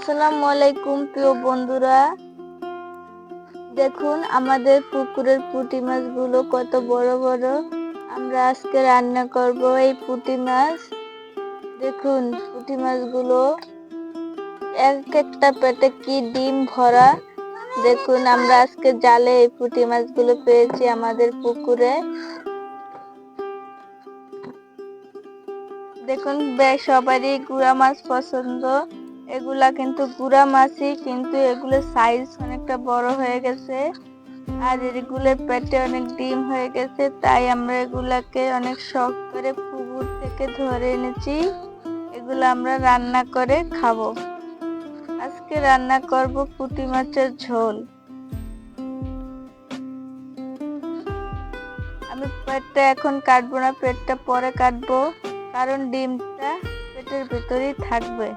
আসসালামু আলাইকুম প্রিয় বন্ধুরা, দেখুন আমাদের পুকুরের পুঁটি মাছগুলো কত বড় বড়। আমরা আজকে রান্না করব এই পুঁটি মাছ। দেখুন পুঁটি মাছগুলো এক একটা পেটে কি ডিম ভরা। দেখুন আমরা আজকে জালে এই পুঁটি মাছগুলো পেয়েছি আমাদের পুকুরে। দেখুন বেশ সবারই গুড়া মাছ পছন্দ। এগুলা কিন্তু গুড়া মাছই, কিন্তু এগুলোর সাইজ অনেকটা বড় হয়ে গেছে আর এগুলোর পেটে অনেক ডিম হয়ে গেছে, তাই আমরা এগুলাকে অনেক শখ করে পুকুর থেকে ধরে এনেছি। এগুলো আমরা রান্না করে খাবো। আজকে রান্না করব পুঁটি মাছের ঝোল। আমি পেটটা এখন কাটবো না, পেটটা পরে কাটবো, কারণ ডিমটা পেটের ভেতরেই থাকবে।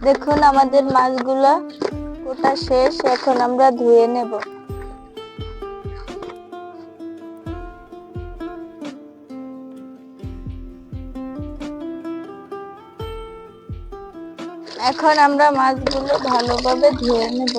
দেখুন আমাদের মাছগুলো কোটা শেষ, এখন আমরা ধুয়ে নেব। এখন আমরা মাছগুলো ভালোভাবে ধুয়ে নেব।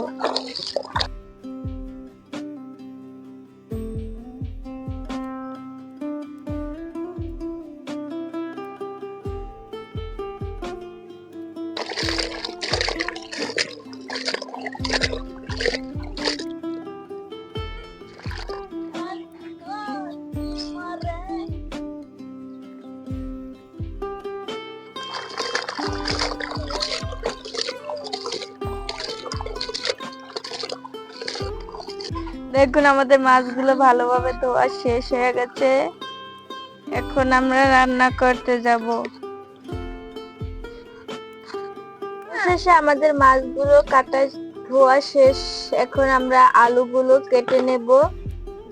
দেখুন আমাদের মাছগুলো ভালোভাবে ধোয়া শেষ হয়ে গেছে, এখন আমরা রান্না করতে যাব। শেষে আমাদের মাছগুলো কাটা ধোয়া শেষ, এখন আমরা আলুগুলো কেটে নেব।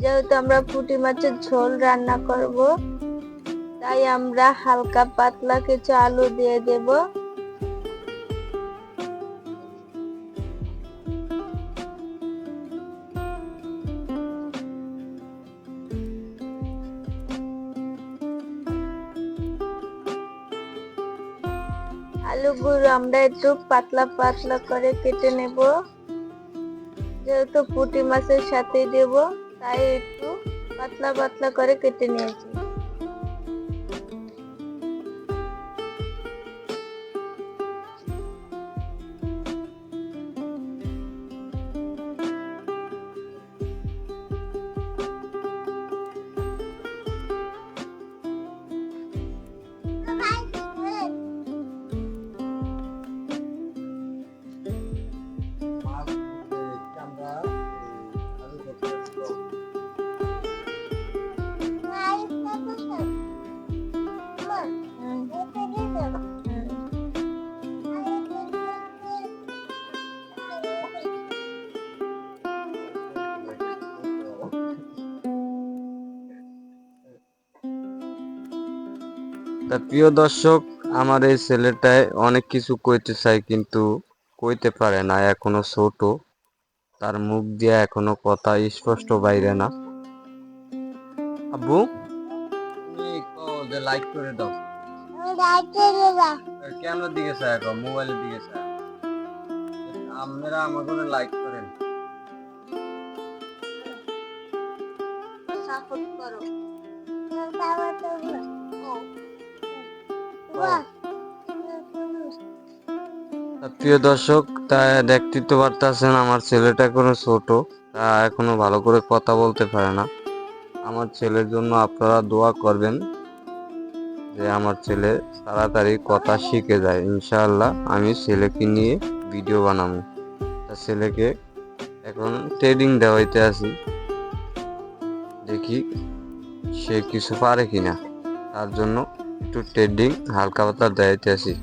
যেহেতু আমরা পুঁটি মাছের ঝোল রান্না করব, তাই আমরা হালকা পাতলা কিছু আলু দিয়ে দেব। আলুগুলো আমরা একটু পাতলা পাতলা করে কেটে নেব, যেহেতু পুঁটি মাছের সাথে দেব, তাই একটু পাতলা পাতলা করে কেটে নিয়েছি। তা প্রিয় দর্শক, আমার এই ছেলেটায় অনেক কিছু কইতে চায় কিন্তু কইতে পারে না, এখনো ছোট। তার মুখ দিয়ে এখনো কথা স্পষ্ট বাইরে না। আব্বু, তুমি যে লাইক করে দাও। ক্যামেরার দিকে চায়, মোবাইলের দিকে চায়। আপনারা আমাকে লাইক করেন, সাপোর্ট করো। প্রিয় দর্শক, তা দেখতে তো পারতেছেন আমার ছেলেটা এখনো ছোট, তা এখনো ভালো করে কথা বলতে পারে না। আমার ছেলের জন্য আপনারা দোয়া করবেন যে আমার ছেলে তাড়াতাড়ি কথা শিখে যায়। ইনশাআল্লাহ আমি ছেলেকে নিয়ে ভিডিও বানাবো। তা ছেলেকে এখন ট্রেনিং দেওয়াইতে আছি, দেখি সে কিছু পারে কিনা। তার জন্য একটু ট্রেনিং হালকা পাতলা দেওয়াইতে আছি।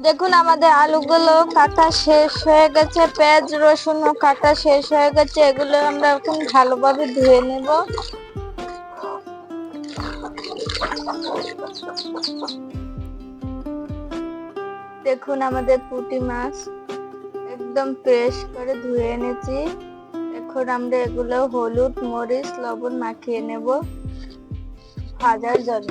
দেখুন আমাদের আলুগুলো কাটা শেষ হয়ে গেছে, পেঁয়াজ রসুনও কাটা শেষ হয়ে গেছে। এগুলো আমরা এখন ভালোভাবে ধুয়ে নেব। দেখুন আমাদের পুঁটি মাছ একদম ফ্রেশ করে ধুয়ে এনেছি। এখন আমরা এগুলো হলুদ মরিচ লবণ মাখিয়ে নেব ভাজার জন্য।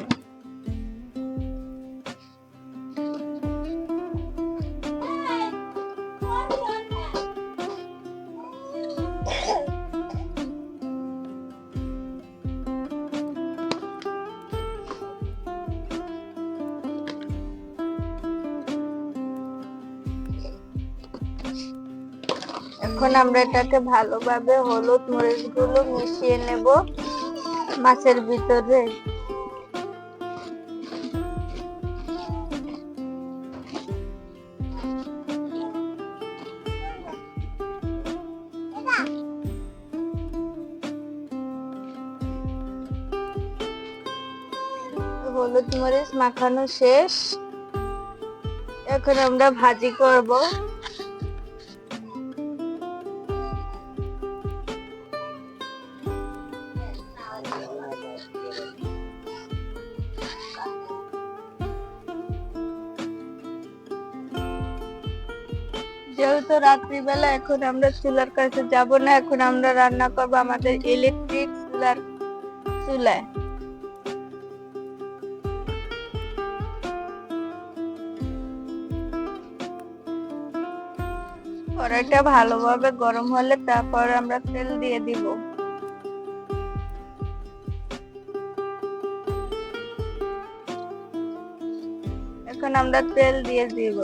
এখন আমরা এটাকে ভালোভাবে হলুদ মরিচ গুলো মিশিয়ে নেব মাছের ভিতরে। হলুদ মরিচ মাখানো শেষ, এখন আমরা ভাজি করব। যেহেতু রাত্রিবেলা এখন আমরা চুলার কাছে যাব না, এখন আমরা রান্না করব আমাদের ইলেকট্রিক চুলায়। কড়াইটা ভালোভাবে গরম হলে তারপর আমরা তেল দিয়ে দিব। এখন আমরা তেল দিয়ে দিব।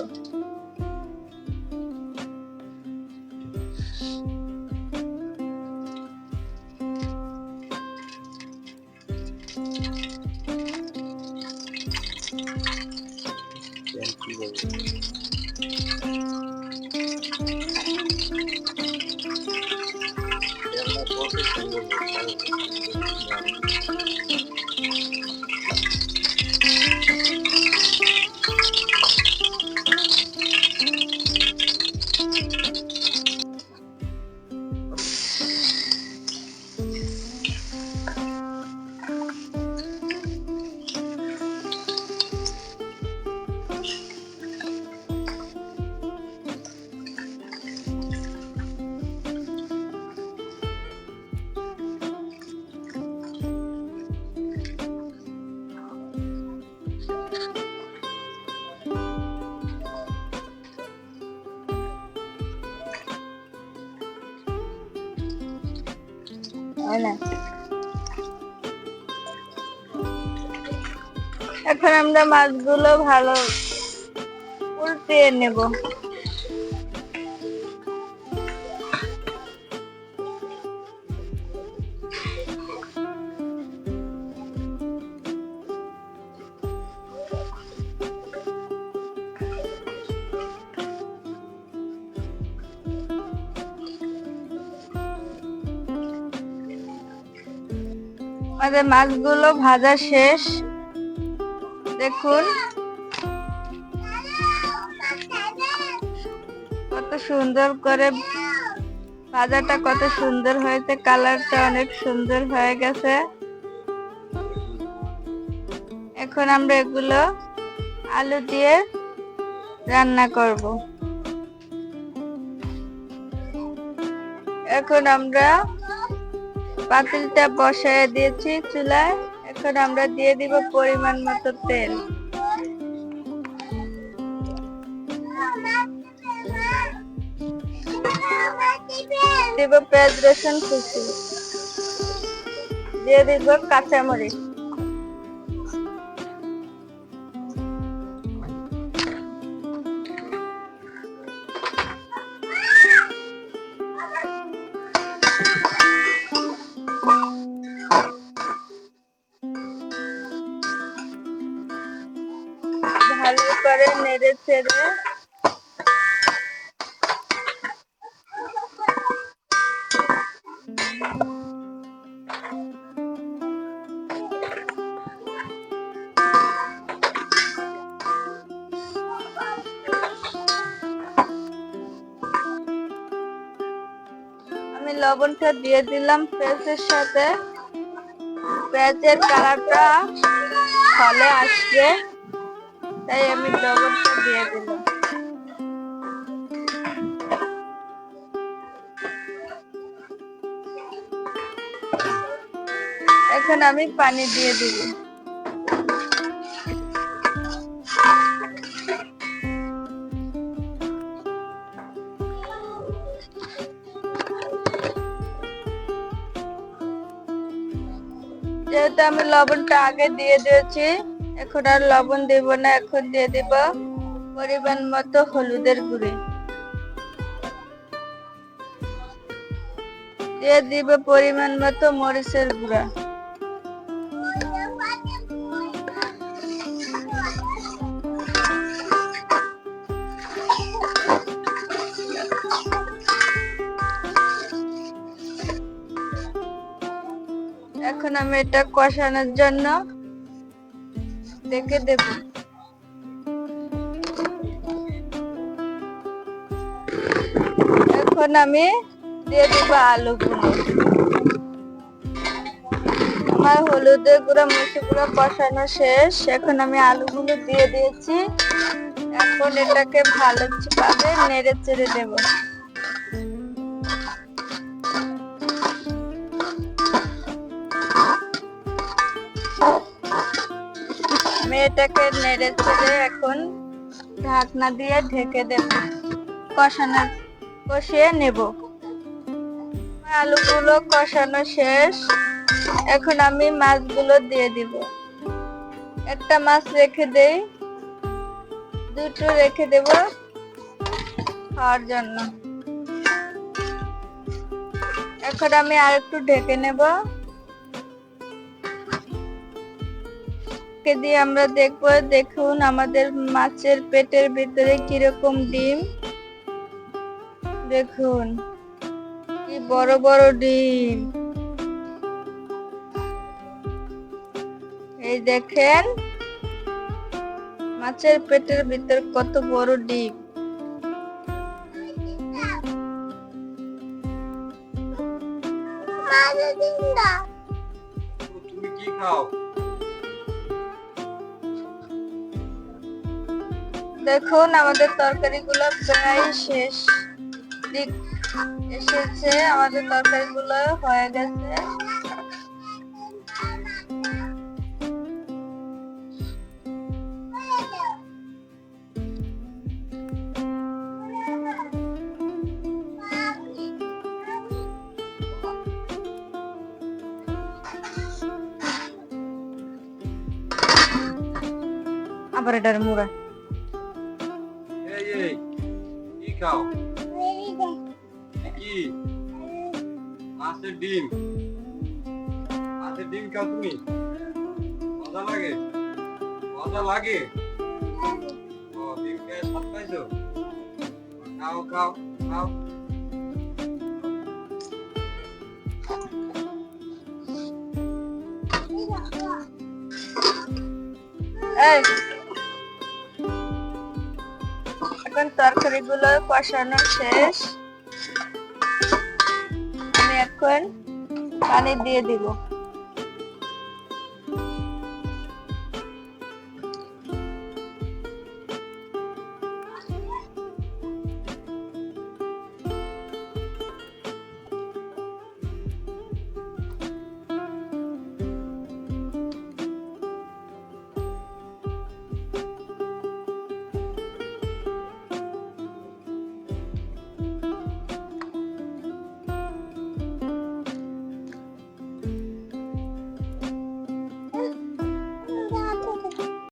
এখন আমরা মাছগুলো ভালো উল্টিয়ে নেব। আমাদের মাছগুলো ভাজা শেষ, দেখুন কত সুন্দর করে ভাজাটা কত সুন্দর হয়েছে, কালারটা অনেক সুন্দর হয়ে গেছে। এখন আমরা এগুলো আলু দিয়ে রান্না করব। এখন আমরা পাতিলটা বসায় দিয়েছি চুলায়। এখন আমরা দিয়ে দিব পরিমাণ মতো তেল। দিব পেঁয়াজ রসুন কুচি, দিয়ে দিব কাঁচামরিচ। ভালো করে নেড়ে চেড়ে আমি লবণটা দিয়ে দিলাম পেঁয়াজের সাথে। পেঁয়াজের কালারটা ভালো আসবে, তাই আমি লবণটা দিয়ে দিলাম। এখন আমি পানি দিয়ে দিব। যেহেতু আমি লবণটা আগে দিয়ে দিয়েছি, এখন আর লবণ দেব না। এখন দিয়ে দেব পরিমাণ মতো হলুদের গুঁড়ি, দিয়ে দিব পরিমাণ মতো মরিচের গুঁড়া, এখন আমি এটা কষানোর জন্য ঢেকে দেব। এখন আমি দিয়ে দিব আলুগুলো। আমার হলুদের গুঁড়া মরিচের গুঁড়া কষানো শেষ। এখন আমি আলুগুলো দিয়ে দিয়েছি। এখন এটাকে ভালোভাবে নেড়ে চেড়ে দেব। আমি এটাকে নেড়ে চেড়ে এখন ঢাকনা দিয়ে ঢেকে দেব, কষিয়ে নেব। আলুগুলো কষানো শেষ। এখন আমি মাছগুলো দিয়ে দিব। একটা মাছ রেখে দেই, দুটো রেখে দেব খাওয়ার জন্য। এখন আমি আরেকটু ঢেকে নেব। দিয়ে আমরা দেখব, দেখুন আমাদের মাছের পেটের ভিতরে কিরকম ডিম। দেখুন কি বড় বড় ডিম। এই দেখেন মাছের পেটের ভিতর কত বড় ডিম। তুমি কি খাও? দেখুন আমাদের তরকারিগুলো প্রায় শেষ দিক এসেছে। আমাদের তরকারিগুলো হয়ে গেছে। আবার এটার মুড়া কি খাও? কি? মাছের ডিম। মাছের ডিম খাও তুমি? মজা লাগে? মজা লাগে? ও ডিম খেয়ে স্বাদ পাইছো? খাও খাও খাও। এই এখন তরকারিগুলো কষানো শেষ। আমি এখন পানি দিয়ে দিব।